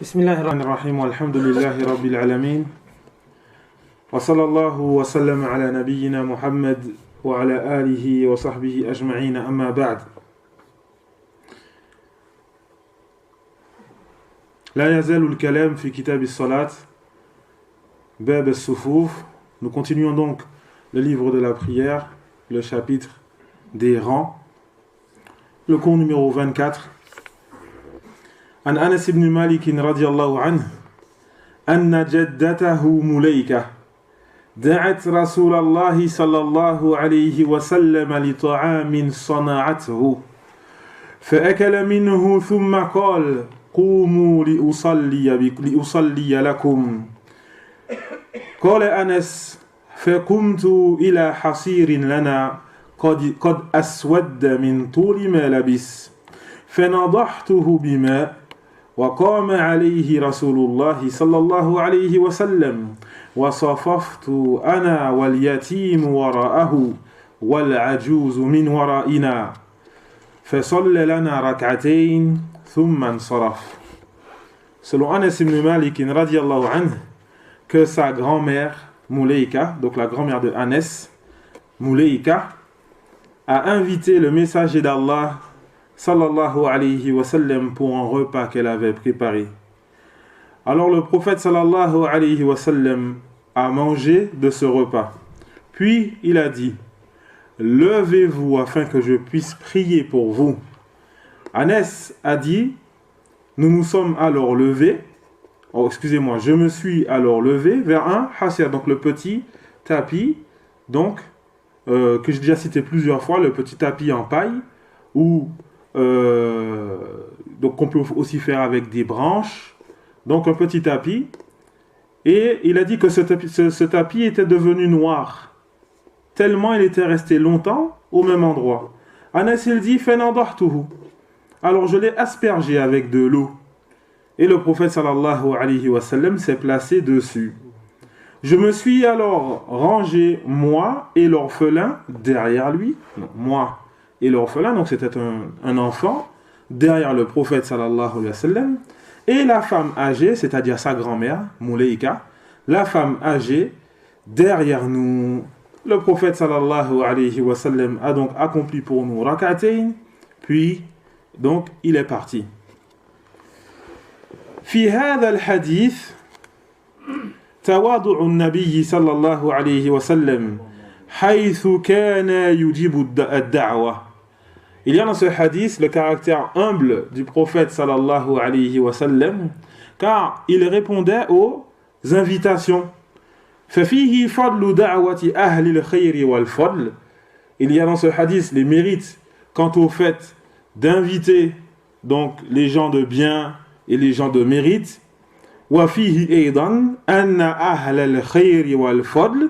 بسم الله الرحمن الرحيم والحمد لله رب العالمين وصلى الله وسلم على نبينا محمد وعلى آله وصحبه أجمعين أما بعد. لا يزال الكلام في كتاب الصلاة باب الصفوف. Nous continuons donc le livre de la prière, le chapitre des rangs, le cours numéro 24. عن أنس بن مالك رضي الله عنه أن جدته مليكة دعت رسول الله صلى الله عليه وسلم لطعام صنعته فأكل منه ثم قال قوموا لأصلي لكم. قال أنس فقمت إلى حصير لنا قد أسود من طول ما لبس فنضحته بماء وقام عليه رسول الله صلى الله عليه وسلم وصففت أنا واليتيم وراءه والعجوز من ورائنا فصلى لنا ركعتين ثم انصرف. Selon Anas ibn Malik radiallahu anhu, que sa grand-mère Mouleika, donc la grand-mère de Anas, Mouleika, a invité le messager d'Allah sallallahu alayhi wa sallam pour un repas qu'elle avait préparé. Alors le prophète sallallahu alayhi wa sallam a mangé de ce repas. Puis il a dit: levez-vous afin que je puisse prier pour vous. Anas a dit: nous nous sommes alors levés, je me suis alors levé vers un hasir, donc le petit tapis, donc que j'ai déjà cité plusieurs fois, le petit tapis en paille, ou donc qu'on peut aussi faire avec des branches, donc un petit tapis. Et il a dit que ce tapis était devenu noir tellement il était resté longtemps au même endroit. Anas il dit fanadahtuhu, alors je l'ai aspergé avec de l'eau et le prophète sallallahu alayhi wa sallam s'est placé dessus. Je me suis alors rangé, moi et l'orphelin derrière lui. Non, moi et l'orphelin, donc c'était un enfant, derrière le prophète sallallahu alayhi wa sallam, et la femme âgée, c'est-à-dire sa grand-mère, Mouleika, la femme âgée, derrière nous. Le prophète sallallahu alayhi wa sallam a donc accompli pour nous rak'atayn, puis donc il est parti. في هذا الحديث تواضع النبي صلى الله عليه وسلم حيث كان يجيب الدعوة. Il y a dans ce hadith le caractère humble du prophète sallallahu alayhi wa sallam, car il répondait aux invitations. ففيه فضل دعوة أهل الخير والفضل. Il y a dans ce hadith les mérites quant au fait d'inviter donc les gens de bien et les gens de mérite. وفيه أيضا أن أهل الخير والفضل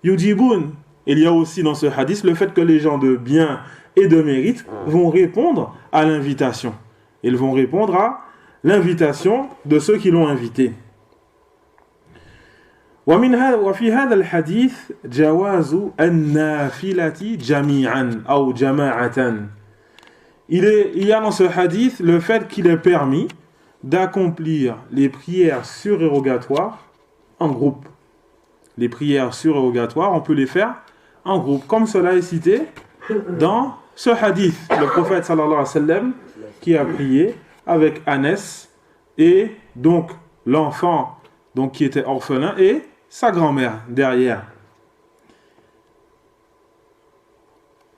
يجيبون. Il y a aussi dans ce hadith le fait que les gens de bien et de mérite vont répondre à l'invitation. Ils vont répondre à l'invitation de ceux qui l'ont invité. وفي هذا الحديث جواز النافلة جميعا أو جماعة. Il y a dans ce hadith le fait qu'il est permis d'accomplir les prières surérogatoires en groupe. Les prières surérogatoires, on peut les faire en groupe, comme cela est cité dans ce hadith. Le prophète sallallahu alayhi wa sallam qui a prié avec Anas et donc l'enfant donc qui était orphelin et sa grand-mère derrière.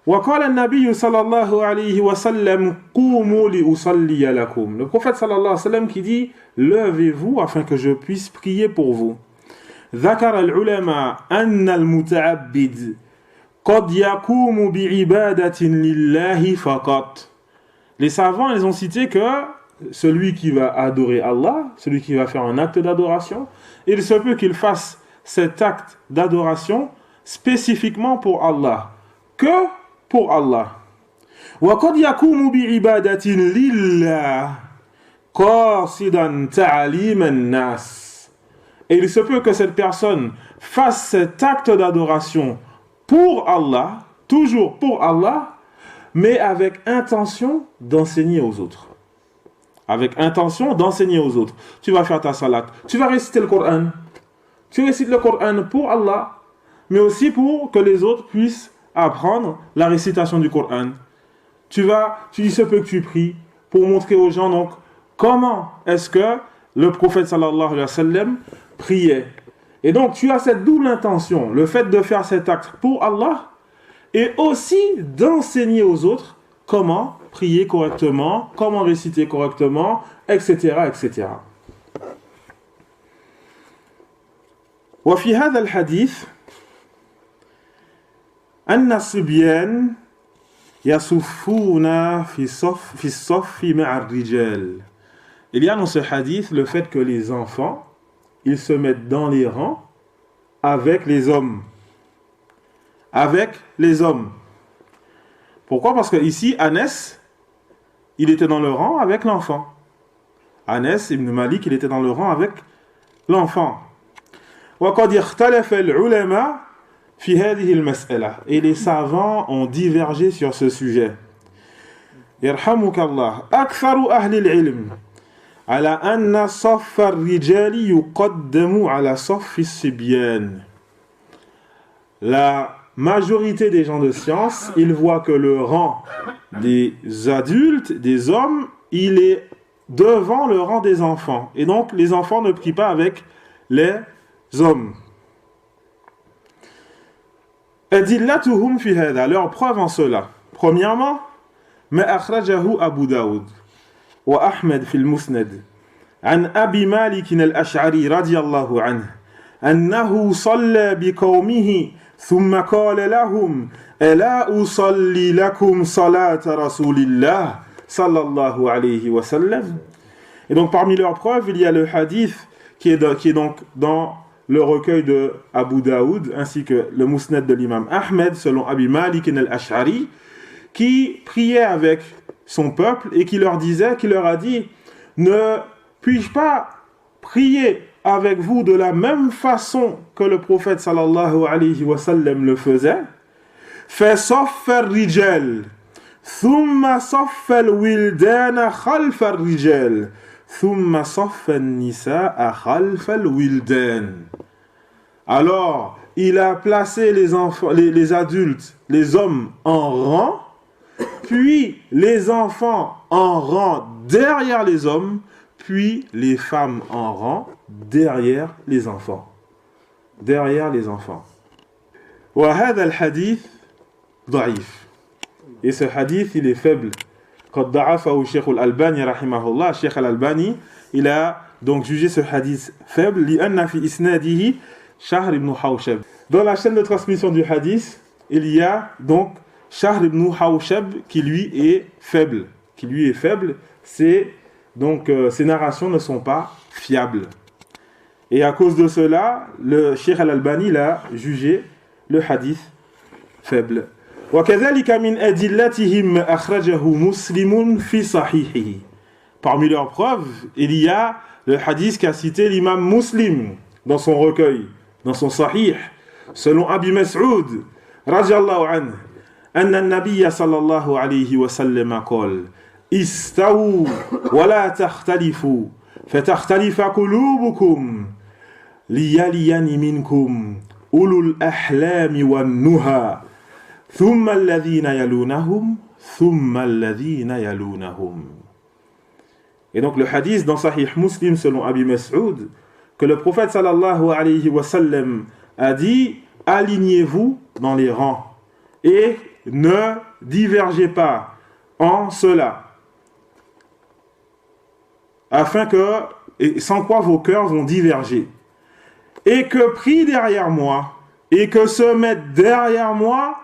وقال النبي صلى الله عليه وسلم قوموا لأصلي لكم. Le prophète sallallahu alayhi wa sallam qui dit levez-vous afin que je puisse prier pour vous. ذكر العلماء أن المتعبد قد يقوم بعبادة لله فقط. Les savants ils ont cité que celui qui va adorer Allah, celui qui va faire un acte d'adoration, il se peut qu'il fasse cet acte d'adoration spécifiquement pour Allah, que pour Allah. وقد يقوم بعبادة لله قاصدا تعليم الناس. Et il se peut que cette personne fasse cet acte d'adoration pour Allah, toujours pour Allah, mais avec intention d'enseigner aux autres. avec intention d'enseigner aux autres. Tu vas faire ta salat, tu vas réciter le Coran. Tu récites le Coran pour Allah, mais aussi pour que les autres puissent apprendre la récitation du Coran. Tu dis ce peu que tu pries pour montrer aux gens donc comment est-ce que le prophète sallallahu alayhi wa sallam priait. Et donc tu as cette double intention, le fait de faire cet acte pour Allah et aussi d'enseigner aux autres comment prier correctement, comment réciter correctement, etc. etc. وفي هذا الحديث أن الصبيان يصفون في الصف مع الرجال. Il y a dans ce hadith le fait que les enfants, ils se mettent dans les rangs avec les hommes. Avec les hommes. Pourquoi? Parce que ici, Anas, il était dans le rang avec l'enfant. Anas ibn Malik, il était dans le rang avec l'enfant. وقد اختلف العلماء في هذه المسألة. Et les savants ont divergé sur ce sujet. يرحمك الله. أكثر أهل العلم على أن صف الرجال يقدم على صف الصبيان. La majorité des gens de science, ils voient que le rang des adultes, des hommes, il est devant le rang des enfants. Et donc, les enfants ne prient pas avec les hommes. Adillatuhum fi hada, leur preuve en cela. Premièrement, ma akhrajahu Abu Daoud wa Ahmed fi al-Musnad an Abi Malik al-Ash'ari radiyallahu anhu annahu salla bi qawmihi thumma qala lahum ala usalli lakum salata rasulillah sallallahu alayhi wa sallam. Et donc parmi leurs preuves, il y a le hadith qui est donc dans le recueil de Abu Daoud ainsi que le Musnad de l'imam Ahmed selon Abi Malik al-Ash'ari qui priait avec son peuple et qui leur a dit: ne puis-je pas prier avec vous de la même façon que le prophète sallallahu alayhi wa sallam le faisait? Fa saffa ar-rijal thumma saffa al-wildana khalfa ar-rijal thumma saffa an-nisaa khalfa al-wildan. Alors, il a placé les enfants, les adultes, les hommes en rang, puis les enfants en rang derrière les hommes, puis les femmes en rang derrière les enfants. Derrière les enfants. وهذا الحديث ضعيف. Et ce hadith, il est faible. قد ضعفه الشيخ الألباني رحمه الله. Cheikh Al-Albani, il a donc jugé ce hadith faible. لأن في إسناده Shahr ibn Hawshab. Dans la chaîne de transmission du hadith, il y a donc Shahr ibn Hawshab qui lui est faible. C'est donc ces narrations ne sont pas fiables. Et à cause de cela, le Cheikh Al-Albani l'a jugé le hadith faible. وكذلك من أدلتهم أخرجه مسلم في صحيحه. Parmi leurs preuves, il y a le hadith qu'a cité l'imam Muslim dans son recueil, dans son sahih, selon Abi Mas'ud radiyallahu anhu, أن النبي صلى الله عليه وسلم قال: استووا ولا تختلفوا فتختلف قلوبكم ليلين منكم أولو الأحلام والنهى ثم الذين يلونهم ثم الذين يلونهم. Et donc le hadith dans Sahih Muslim selon Abi Mas'ud, que le prophète sallallahu alayhi wa sallam a dit: alignez-vous dans les rangs et ne divergez pas en cela, afin que, et sans quoi vos cœurs vont diverger, et que prient derrière moi, et que se mettent derrière moi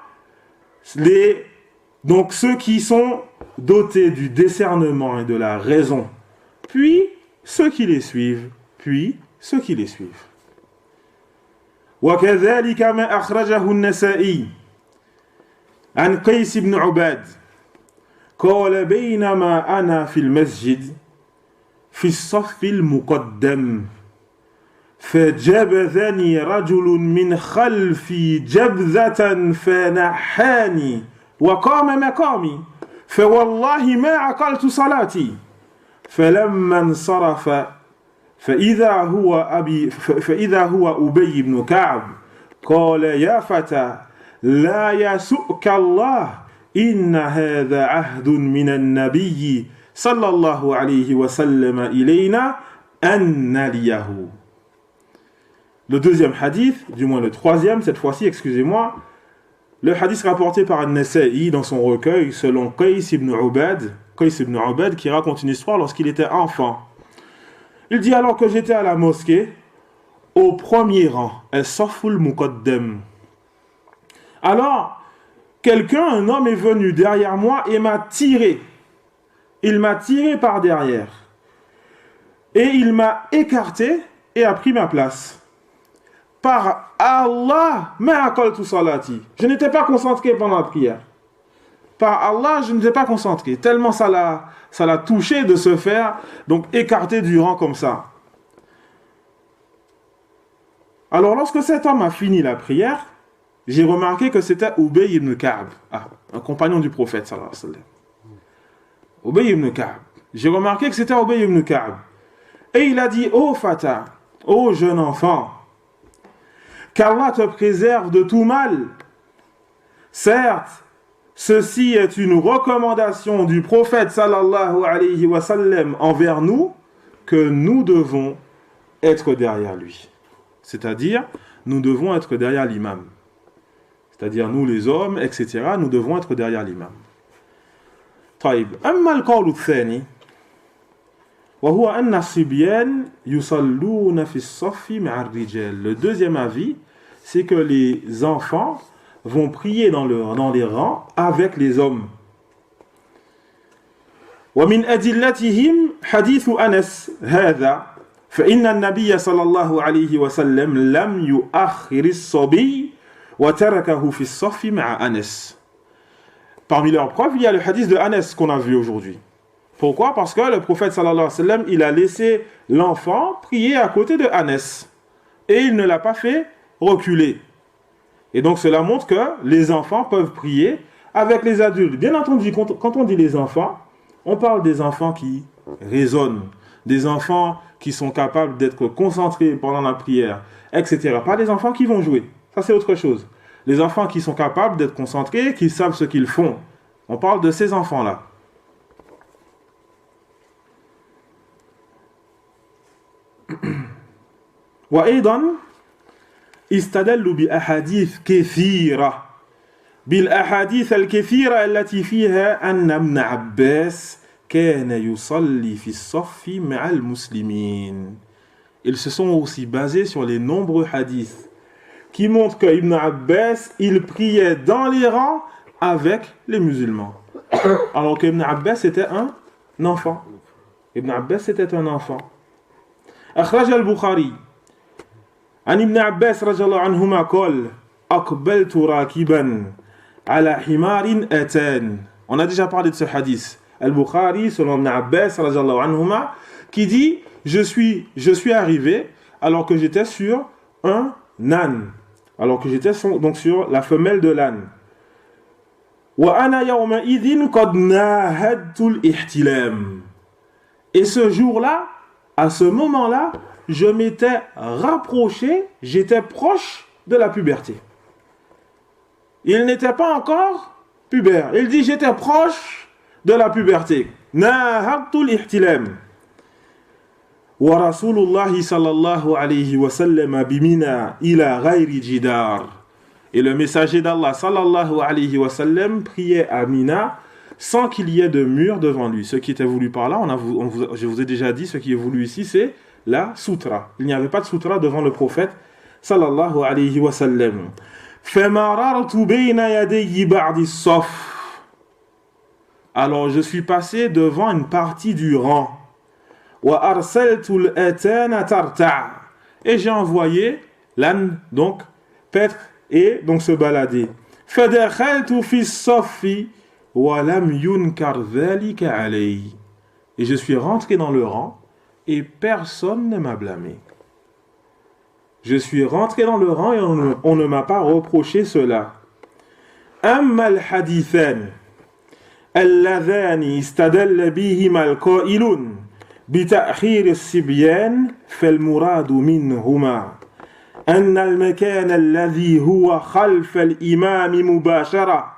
donc ceux qui sont dotés du discernement et de la raison, puis ceux qui les suivent, puis ceux qui les suivent. وكذلك ما أخرجه النسائي عن قيس بن عباد قال: بينما أنا في المسجد في الصف المقدم فجبذني رجل من خلفي جبذة فنحاني وقام مقامي فوالله ما عقلت صلاتي فلما انصرف فإذا هو أبي بن كعب قال يا فتى لا يسؤك الله إن هذا عهد من النبي صلى الله عليه وسلم إلينا أن نليه. Le deuxième hadith, du moins le troisième, cette fois-ci, excusez-moi, le hadith rapporté par An-Nasa'i dans son recueil selon Qais ibn Ubad, qui raconte une histoire lorsqu'il était enfant. Il dit alors que j'étais à la mosquée, au premier rang, As-Safful Muqaddam. Alors, un homme est venu derrière moi et m'a tiré. Il m'a tiré par derrière. Et il m'a écarté et a pris ma place. Par Allah, ma aqaltu salati. Je n'étais pas concentré pendant la prière. Par Allah, je n'étais pas concentré. Tellement ça l'a touché de se faire donc écarter du rang comme ça. Alors lorsque cet homme a fini la prière, j'ai remarqué que c'était Ubay ibn Ka'b, un compagnon du prophète sallallahu alayhi wa sallam. Ubay ibn Ka'b. J'ai remarqué que c'était Ubay ibn Ka'b. Et il a dit, ô Fata, ô jeune enfant, qu'Allah te préserve de tout mal. Certes, ceci est une recommandation du prophète sallallahu alayhi wa sallam envers nous, que nous devons être derrière lui. C'est-à-dire, nous devons être derrière l'imam. C'est-à-dire, nous les hommes, etc., nous devons être derrière l'imam. طيب أما القول الثاني وهو أن الصبيان يصلون في الصف مع الرجال. Le deuxième avis, c'est que les enfants vont prier dans les rangs avec les hommes. ومن أدلتهم حديث أنس هذا فإن النبي صلى الله عليه وسلم لم يؤخر الصبي وتركه في الصف مع أنس. Parmi leurs preuves, il y a le hadith de Anas qu'on a vu aujourd'hui. Pourquoi? Parce que le prophète sallallahu alayhi wa sallam, il a laissé l'enfant prier à côté de Anas. Et il ne l'a pas fait reculer. Et donc cela montre que les enfants peuvent prier avec les adultes. Bien entendu, quand on dit les enfants, on parle des enfants qui raisonnent, des enfants qui sont capables d'être concentrés pendant la prière, etc. Pas des enfants qui vont jouer. Ça, c'est autre chose. Les enfants qui sont capables d'être concentrés, qui savent ce qu'ils font. On parle de ces enfants-là. وأيضا استدلوا بأحاديث كثيرة بالأحاديث الكثيرة التي فيها أن ابن عباس كان يصلي في الصف مع المسلمين. Ils se sont aussi basés sur les nombreux hadiths qui montrent que Ibn Abbas, il priait dans les rangs avec les musulmans. Alors que Ibn Abbas était un enfant. Ibn Abbas était un enfant. أخرج البخاري عن ابن عباس رضي الله عنهما قال أقبلت راكبا على حمار أتان. On a déjà parlé de ce hadith. Al-Bukhari, selon Ibn Abbas رضي الله عنهما, qui dit je suis arrivé alors que j'étais sur un âne. Alors que j'étais donc sur la femelle de l'âne. وأنا يومئذ قد ناهدت الاحتلام. Et ce jour-là, à ce moment-là, je m'étais rapproché, j'étais proche de la puberté. Il n'était pas encore pubère. Il dit j'étais proche de la puberté. ناهدت الاحتلام. ورسول الله صلى الله عليه وسلم بمنى إلى غير جدار. Et le messager d'Allah sallallahu alayhi wa sallam priait à Mina sans qu'il y ait de mur devant lui. Ce qui était voulu par là, je vous ai déjà dit, ce qui est voulu ici, c'est la sutra. Il n'y avait pas de sutra devant le prophète sallallahu alayhi wa sallam. فَمَرَرْتُ بَيْنَ يَدَيِّ بَعْدِ الصَّفِّ. Alors je suis passé devant une partie du rang. وَأَرْسَلْتُ الْأَتَانَ تَرْتَعْ. Et j'ai envoyé l'âne donc paître et donc se balader. فَدَخَلْتُ فِي الصَّفِّ وَلَمْ يُنْكَرْ ذَلِكَ عَلَيْهِ. Et je suis rentré dans le rang et personne ne m'a blâmé. Je suis rentré dans le rang et on ne m'a pas reproché cela. أَمَّا الْحَدِيثَانِ اللَّذَانِ اسْتَدَلَّ بِهِمَا الْقَائِلُونَ بتأخير الصبيان فالمراد منهما أن المكان الذي هو خلف الإمام مباشرة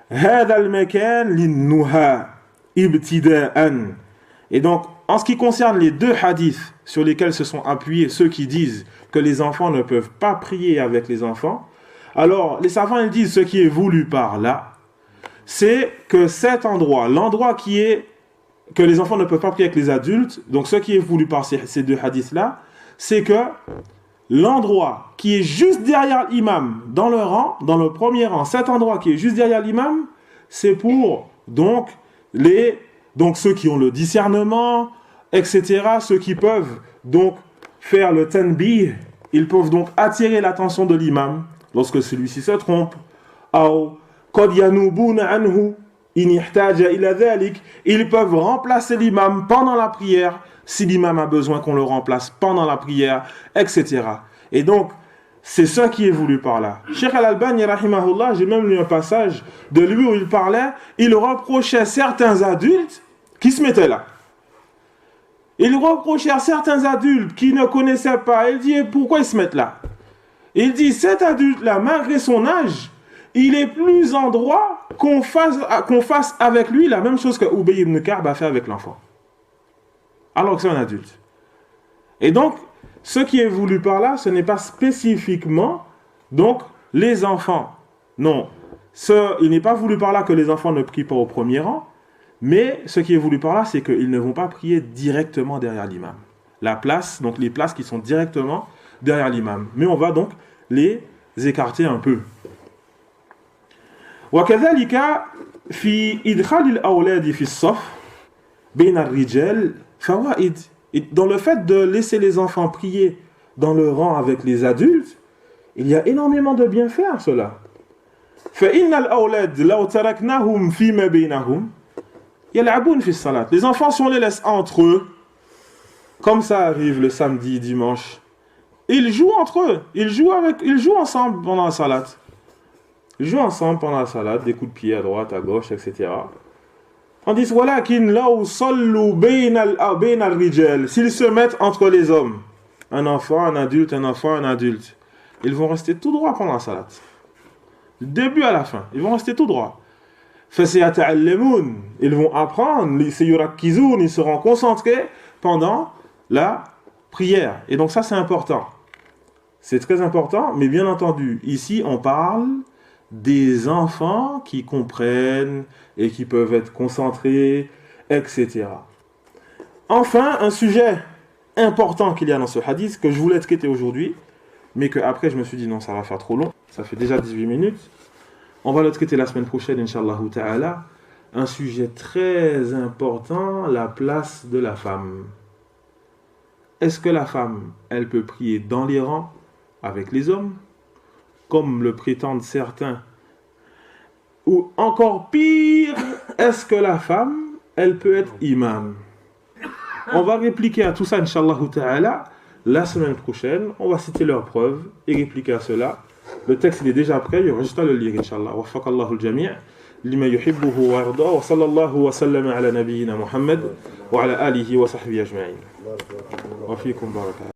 هذا المكان للنهى ابتداء. Et donc, en ce qui concerne les deux hadiths sur lesquels se sont appuyés ceux qui disent que les enfants ne peuvent pas prier avec les enfants, alors les savants ils disent ce qui est voulu par là, c'est que cet endroit, l'endroit qui est que les enfants ne peuvent pas prier avec les adultes, donc ce qui est voulu par ces deux hadiths-là, c'est que l'endroit qui est juste derrière l'imam dans le rang, dans le premier rang, cet endroit qui est juste derrière l'imam, c'est pour donc ceux qui ont le discernement, etc., ceux qui peuvent donc faire le tanbih, ils peuvent donc attirer l'attention de l'imam lorsque celui-ci se trompe. Ils peuvent remplacer l'imam pendant la prière si l'imam a besoin qu'on le remplace pendant la prière, etc. Et donc, c'est ça qui est voulu par là. Cheikh Al-Albani, rahimahullah, j'ai même lu un passage de lui où il parlait, il reprochait certains adultes qui se mettaient là. Il reprochait à certains adultes qui ne connaissaient pas, il dit, pourquoi ils se mettent là? Il dit, cet adulte-là, malgré son âge, il est plus en droit qu'on fasse avec lui la même chose que Ubay ibn Ka'b a fait avec l'enfant. Alors que c'est un adulte. Et donc, ce qui est voulu par là, ce n'est pas spécifiquement donc les enfants. Non, il n'est pas voulu par là que les enfants ne prient pas au premier rang, mais ce qui est voulu par là, c'est qu'ils ne vont pas prier directement derrière l'imam. La place, donc les places qui sont directement derrière l'imam. Mais on va donc les écarter un peu. وكذلك في إدخال الأولاد في الصف بين الرجال فوائد. Dans le fait de laisser les enfants prier dans le rang avec les adultes, il y a énormément de bienfaits à cela. فإن الأولاد لو تركناهم فيما بينهم يلعبون في الصلاة. Les enfants, si on les laisse entre eux, comme ça arrive le samedi, dimanche, ils jouent entre eux, ils jouent ensemble pendant la salat. Ils jouent ensemble pendant la salade, des coups de pied à droite, à gauche, etc. Tandis walakin law sallu bayna al-rijal, s'ils se mettent entre les hommes, un enfant, un adulte, un enfant, un adulte, ils vont rester tout droit pendant la salade. Du début à la fin, ils vont rester tout droit. Fasayata'allamun, ils vont apprendre, ils seront concentrés pendant la prière. Et donc ça c'est important. C'est très important, mais bien entendu, ici on parle des enfants qui comprennent et qui peuvent être concentrés, etc. Enfin, un sujet important qu'il y a dans ce hadith, que je voulais traiter aujourd'hui, mais que après je me suis dit non, ça va faire trop long, ça fait déjà 18 minutes. On va le traiter la semaine prochaine, Inch'Allah ta'ala. Un sujet très important, la place de la femme. Est-ce que la femme, elle peut prier dans les rangs avec les hommes, comme le prétendent certains, ou encore pire, est-ce que la femme, elle peut être imam? On va répliquer à tout ça, Inch'Allah ta'ala, la semaine prochaine. On va citer leurs preuves et répliquer à cela. Le texte il est déjà prêt, il y aura juste à le lire, Inch'Allah. Waffaqallahu al-jami' lima yuhibbuhu wa yarda, wa sallallahu wa sallama ala nabiyyina Muhammad wa ala alihi wa sahbihi ajma'in. Wa fiikum baraka.